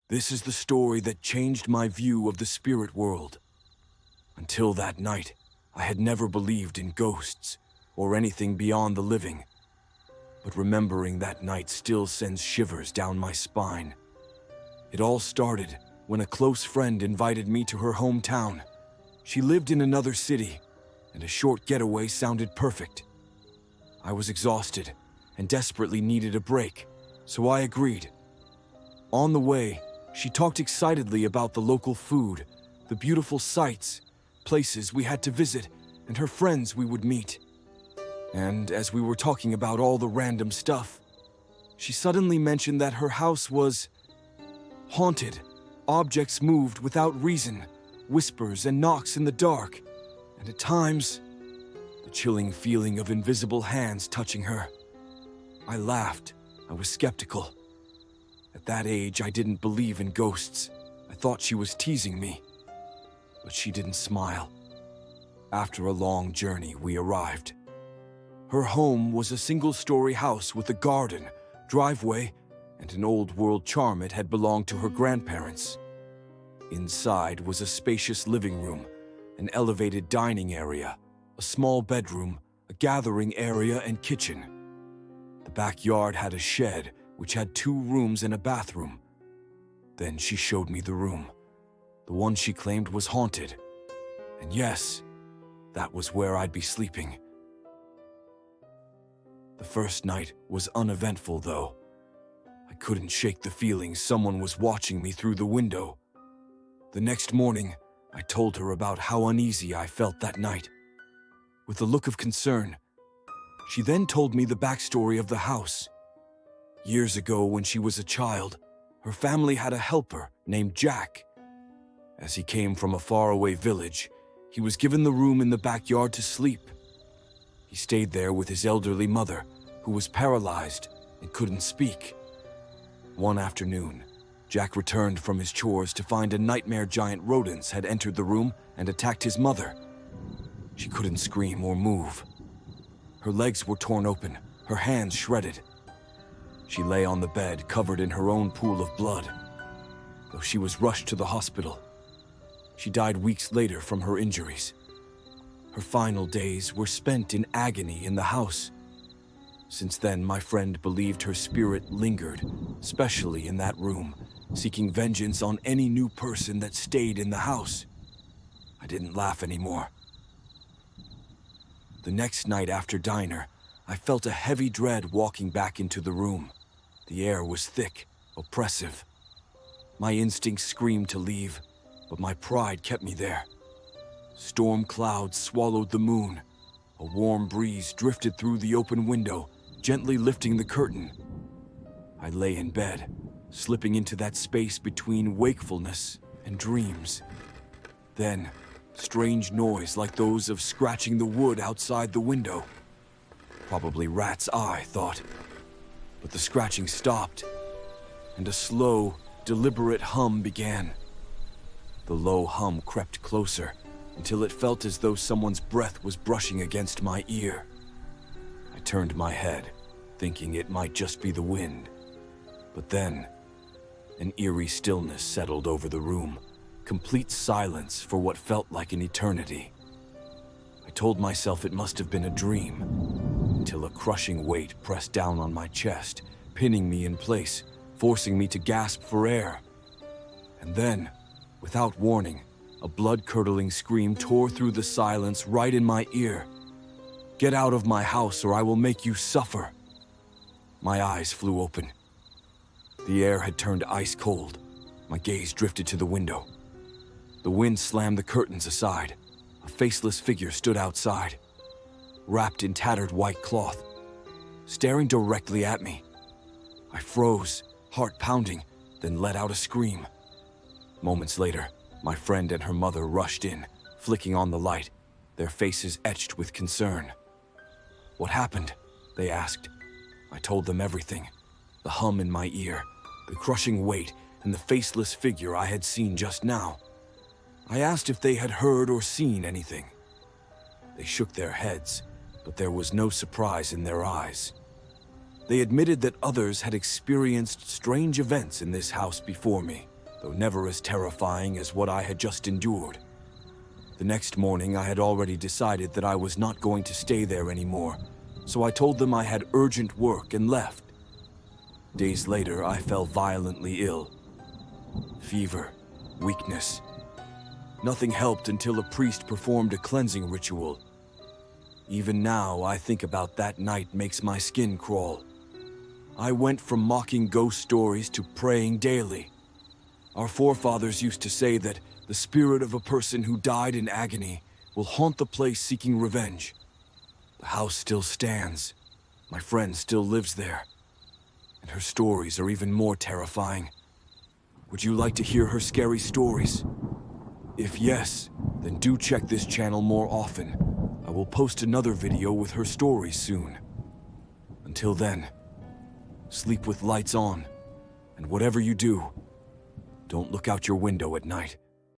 This is the story that changed my view of the spirit world. Until that night, I had never believed in ghosts or anything beyond the living. But remembering that night still sends shivers down my spine. It all started when a close friend invited me to her hometown. She lived in another city, and a short getaway sounded perfect. I was exhausted and desperately needed a break, so I agreed. On the way, she talked excitedly about the local food, the beautiful sights, places we had to visit, and her friends we would meet. And as we were talking about all the random stuff, she suddenly mentioned that her house was haunted. Objects moved without reason, whispers and knocks in the dark, and at times, the chilling feeling of invisible hands touching her. I laughed. I was skeptical. At that age, I didn't believe in ghosts. I thought she was teasing me. But she didn't smile. After a long journey, we arrived. Her home was a single-story house with a garden, driveway, and an old-world charm it had belonged to her grandparents. Inside was a spacious living room, an elevated dining area, a small bedroom, a gathering area, and kitchen. The backyard had a shed, which had 2 rooms and a bathroom. Then she showed me the room, the one she claimed was haunted. And yes, that was where I'd be sleeping. The first night was uneventful, though. I couldn't shake the feeling someone was watching me through the window. The next morning, I told her about how uneasy I felt that night. With a look of concern, she then told me the backstory of the house. Years ago, when she was a child, her family had a helper named Jack. As he came from a faraway village, he was given the room in the backyard to sleep. He stayed there with his elderly mother, who was paralyzed and couldn't speak. One afternoon, Jack returned from his chores to find a nightmare giant rodents had entered the room and attacked his mother. She couldn't scream or move. Her legs were torn open, her hands shredded. She lay on the bed, covered in her own pool of blood. Though she was rushed to the hospital, she died weeks later from her injuries. Her final days were spent in agony in the house. Since then, my friend believed her spirit lingered, especially in that room, seeking vengeance on any new person that stayed in the house. I didn't laugh anymore. The next night after diner, I felt a heavy dread walking back into the room. The air was thick, oppressive. My instincts screamed to leave, but my pride kept me there. Storm clouds swallowed the moon. A warm breeze drifted through the open window, gently lifting the curtain. I lay in bed, slipping into that space between wakefulness and dreams. Then, strange noise like those of scratching the wood outside the window. Probably rat's eye, thought. But the scratching stopped, and a slow, deliberate hum began. The low hum crept closer, until it felt as though someone's breath was brushing against my ear. I turned my head, thinking it might just be the wind. But then, an eerie stillness settled over the room, complete silence for what felt like an eternity. I told myself it must have been a dream, until a crushing weight pressed down on my chest, pinning me in place, forcing me to gasp for air. And then, without warning, a blood-curdling scream tore through the silence right in my ear. "Get out of my house or I will make you suffer." My eyes flew open. The air had turned ice cold. My gaze drifted to the window. The wind slammed the curtains aside. A faceless figure stood outside, wrapped in tattered white cloth, staring directly at me. I froze, heart pounding, then let out a scream. Moments later, my friend and her mother rushed in, flicking on the light, their faces etched with concern. "What happened?" they asked. I told them everything. The hum in my ear, the crushing weight, and the faceless figure I had seen just now. I asked if they had heard or seen anything. They shook their heads, but there was no surprise in their eyes. They admitted that others had experienced strange events in this house before me. though never as terrifying as what I had just endured. The next morning, I had already decided that I was not going to stay there anymore, so I told them I had urgent work and left. Days later, I fell violently ill. Fever, weakness. Nothing helped until a priest performed a cleansing ritual. Even now, I think about that night makes my skin crawl. I went from mocking ghost stories to praying daily. Our forefathers used to say that the spirit of a person who died in agony will haunt the place seeking revenge. The house still stands. My friend still lives there. And her stories are even more terrifying. Would you like to hear her scary stories? If yes, then do check this channel more often. I will post another video with her stories soon. Until then, sleep with lights on, and whatever you do, don't look out your window at night.